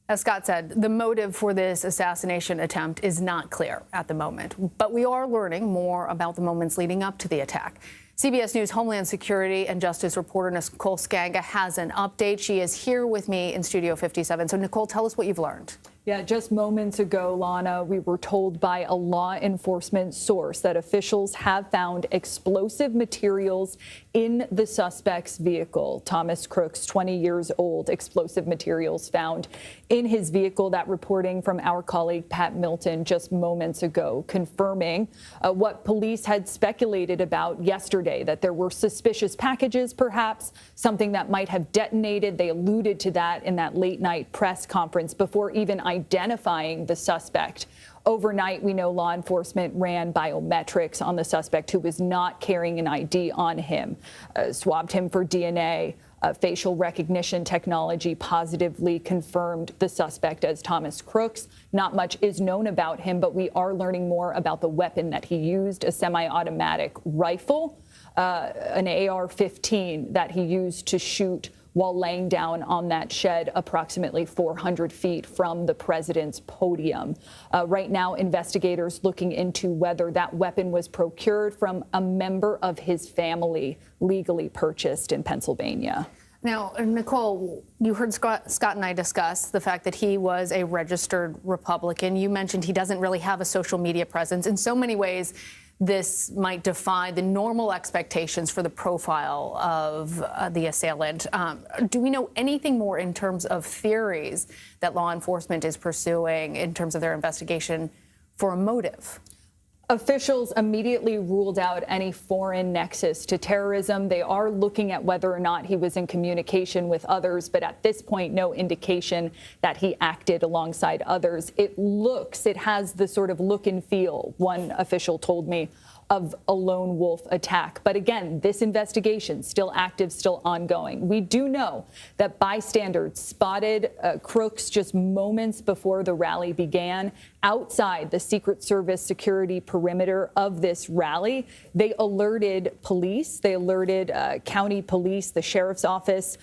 As Scott said, the motive for this assassination attempt is not clear at the moment, but we are learning more about the moments leading up to the attack. CBS News Homeland Security and Justice reporter Nicole Skanga has an update. She is here with me in Studio 57. So, Nicole, tell us what you've learned. Yeah, just moments ago, Lana, we were told by a law enforcement source that officials have found explosive materials in the suspect's vehicle. Thomas Crooks, 20 years old, explosive materials found in his vehicle. That reporting from our colleague Pat Milton just moments ago, confirming what police had speculated about yesterday, that there were suspicious packages, perhaps something that might have detonated. They alluded to that in that late night press conference before even identifying the suspect. Overnight, we know law enforcement ran biometrics on the suspect, who was not carrying an ID on him, swabbed him for DNA. Facial recognition technology positively confirmed the suspect as Thomas Crooks. Not much is known about him, but we are learning more about the weapon that he used, a semi-automatic rifle, an AR-15 that he used to shoot while laying down on that shed approximately 400 feet from the president's podium. Right now, investigators looking into whether that weapon was procured from a member of his family, legally purchased in Pennsylvania. Now, Nicole, you heard Scott and I discuss the fact that he was a registered Republican. You mentioned he doesn't really have a social media presence. In so many ways, this might defy the normal expectations for the profile of the assailant. Do we know anything more in terms of theories that law enforcement is pursuing in terms of their investigation for a motive? Officials immediately ruled out any foreign nexus to terrorism. They are looking at whether or not he was in communication with others, but at this point, no indication that he acted alongside others. It has the sort of look and feel, one official told me, of a lone wolf attack. But again, this investigation still active, still ongoing. We do know that bystanders spotted Crooks just moments before the rally began outside the Secret Service security perimeter of this rally. They alerted police. They alerted county police, the sheriff's office,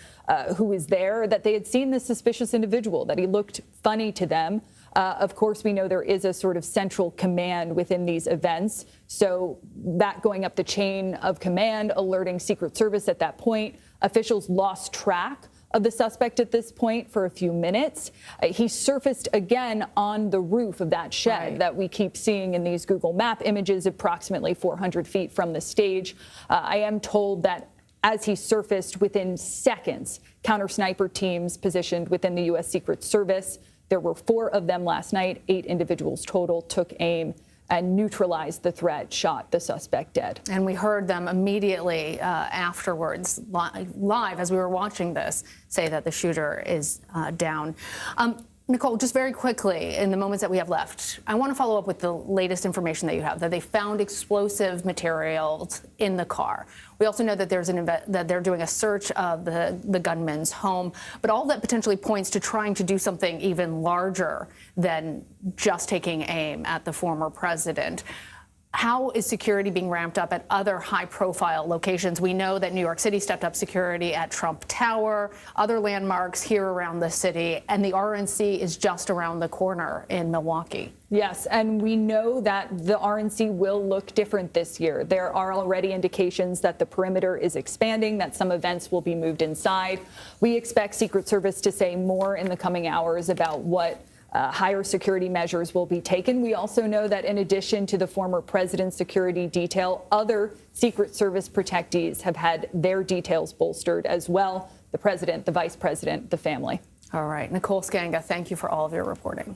who was there, that they had seen this suspicious individual, that he looked funny to them. Of course, we know there is a sort of central command within these events. So that going up the chain of command, alerting Secret Service at that point, officials lost track of the suspect at this point for a few minutes. He surfaced again on the roof of that shed that we keep seeing in these Google Map images, approximately 400 feet from the stage. I am told that as he surfaced within seconds, counter-sniper teams positioned within the U.S. Secret Service, there were 4 of them last night, 8 individuals total, took aim and neutralized the threat, shot the suspect dead. And we heard them immediately afterwards, live as we were watching this, say that the shooter is down. Nicole, just very quickly, in the moments that we have left, I want to follow up with the latest information that you have, that they found explosive materials in the car. We also know that that they're doing a search of the gunman's home, but all that potentially points to trying to do something even larger than just taking aim at the former president. How is security being ramped up at other high-profile locations? We know that New York City stepped up security at Trump Tower, other landmarks here around the city, and the RNC is just around the corner in Milwaukee. Yes, and we know that the RNC will look different this year. There are already indications that the perimeter is expanding, that some events will be moved inside. We expect Secret Service to say more in the coming hours about what higher security measures will be taken. We also know that in addition to the former president's security detail, other Secret Service protectees have had their details bolstered as well. The president, the vice president, the family. All right. Nicole Skanga, thank you for all of your reporting.